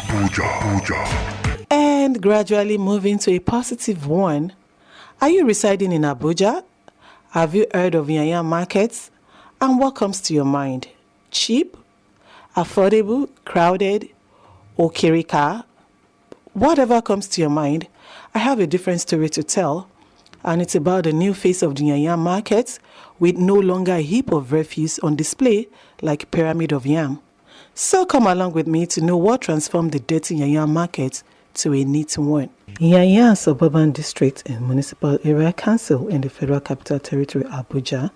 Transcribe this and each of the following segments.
Abuja. And gradually moving to a positive one. Are you residing in Abuja? Have you heard of Nyanya markets? And what comes to your mind? Cheap? Affordable? Crowded? Or Kirika? Whatever comes to your mind, I have a different story to tell. And it's about the new face of the Nyanya markets with no longer a heap of refuse on display like a pyramid of yam. So come along with me to know what transformed the dirty Nyanya market to a neat one. Nyanya Suburban District and Municipal Area Council in the Federal Capital Territory, Abuja,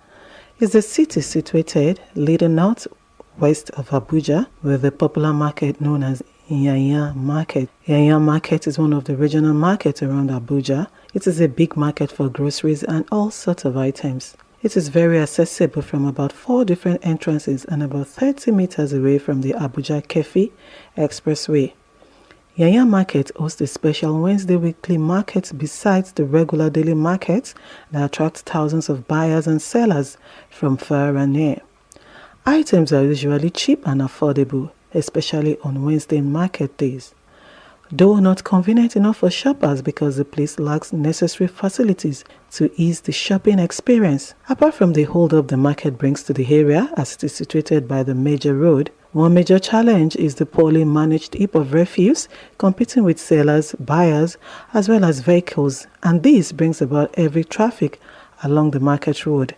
is a city situated leading northwest of Abuja with the popular market known as Nyanya Market. Nyanya Market is one of the regional markets around Abuja. It is a big market for groceries and all sorts of items. It is very accessible from about 4 different entrances and about 30 meters away from the Abuja-Kefi Expressway. Nyanya Market hosts a special Wednesday weekly market besides the regular daily markets that attract thousands of buyers and sellers from far and near. Items are usually cheap and affordable, especially on Wednesday market days. Though not convenient enough for shoppers because the place lacks necessary facilities to ease the shopping experience. Apart from the hold-up the market brings to the area as it is situated by the major road, one major challenge is the poorly managed heap of refuse competing with sellers, buyers, as well as vehicles, and this brings about heavy traffic along the market road.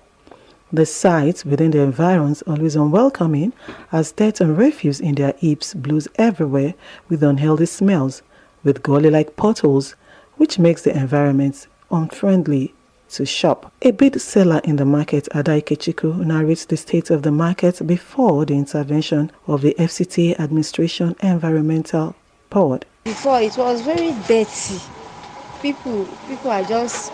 The sites within the environs always unwelcoming as dirt and refuse in their heaps blows everywhere with unhealthy smells, with gully-like potholes, which makes the environment unfriendly to shop. A big seller in the market, Ada Ikechukwu, narrates the state of the market before the intervention of the FCTA Administration Environmental Board. Before, it was very dirty. People are just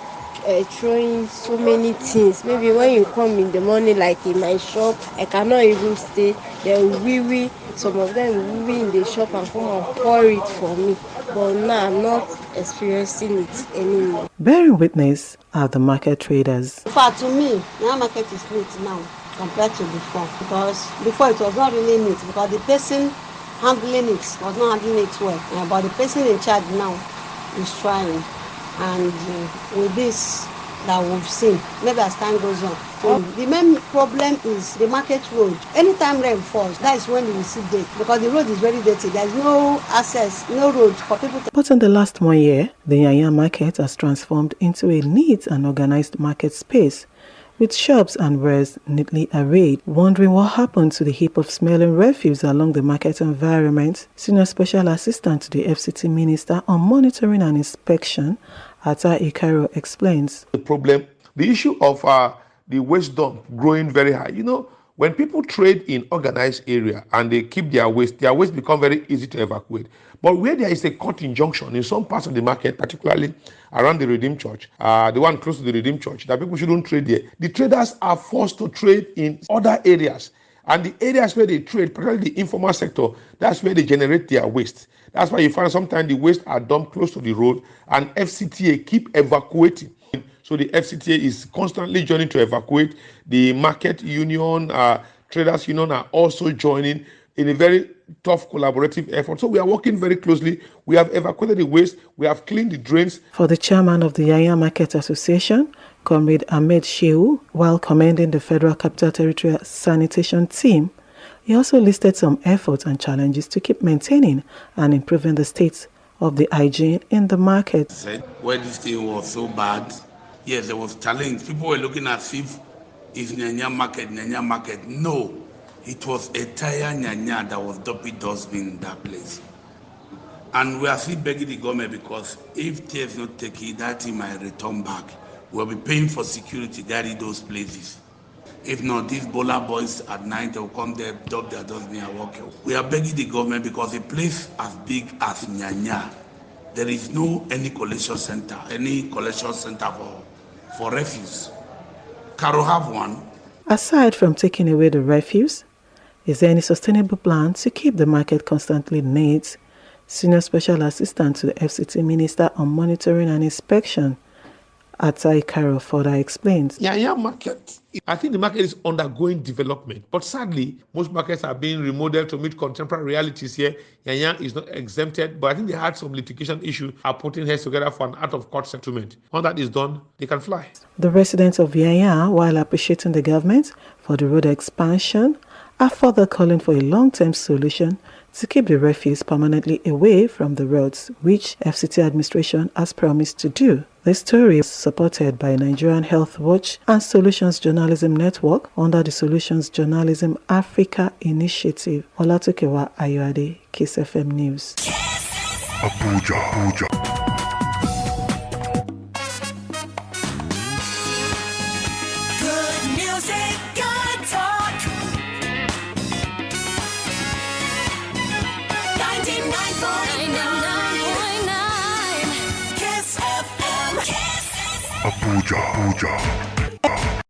throwing so many things. Maybe when you come in the morning, like in my shop, I cannot even stay. They will wee. Some of them will wee in the shop and come and pour it for me. But now I'm not experiencing it anymore. Bearing witness are the market traders. In fact, to me, the market is neat now compared to before. Because before it was not really neat because the person handling it was not handling it well. But the person in charge now is trying. And with this that we've seen, maybe as time goes on. So the main problem is the market road. Anytime rain falls, that is when you will see dirt because the road is very dirty. There is no access, no road for people to. But in the last 1 year, the Nyanya market has transformed into a neat and organized market space with shops and wares neatly arrayed. Wondering what happened to the heap of smelling refuse along the market environment, Senior Special Assistant to the FCT Minister on Monitoring and Inspection, Ata Ikaro, explains. The problem, the issue of the waste dump growing very high. You know, when people trade in organized area and they keep their waste become very easy to evacuate. But where there is a cut injunction in some parts of the market, particularly around the Redeemed Church, the one close to the Redeemed Church, that people shouldn't trade there. The traders are forced to trade in other areas. And the areas where they trade, particularly the informal sector, that's where they generate their waste. That's why you find sometimes the waste are dumped close to the road and FCTA keep evacuating. So the FCTA is constantly joining to evacuate. The market union, traders union are also joining in a very tough collaborative effort. So we are working very closely. We have evacuated the waste. We have cleaned the drains. For the chairman of the Nyanya Market Association, Comrade Ahmed Shehu, while commending the Federal Capital Territory sanitation team, he also listed some efforts and challenges to keep maintaining and improving the state of the hygiene in the market. Where this thing was so bad, yes, there was challenge. People were looking as if it's Nyanya market. No, it was a entire Nyanya that was dumping dustbin in that place. And we are still begging the government because if they have not taken it, that thing might return back. We'll be paying for security guarding those places. If not, these bowler boys at night will come there, dump their dustbin and walk away. We are begging the government because a place as big as Nyanya, there is no any collection center for refuse. Caro have one. Aside from taking away the refuse, is there any sustainable plan to keep the market constantly neat? Senior Special Assistant to the FCT Minister on Monitoring and Inspection, Atai Karo further explains. Nyanya market. I think the market is undergoing development, but sadly, most markets are being remodeled to meet contemporary realities here. Nyanya is not exempted, but I think they had some litigation issue are putting heads together for an out-of-court settlement. When that is done, they can fly. The residents of Nyanya, while appreciating the government for the road expansion, are further calling for a long-term solution to keep the refuse permanently away from the roads, which FCT administration has promised to do. The story is supported by Nigerian Health Watch and Solutions Journalism Network under the Solutions Journalism Africa Initiative. Olatukewa Ayoade, Kiss FM News. Abuja. Good music, good talk. 99.9 Kiss FM. Abuja.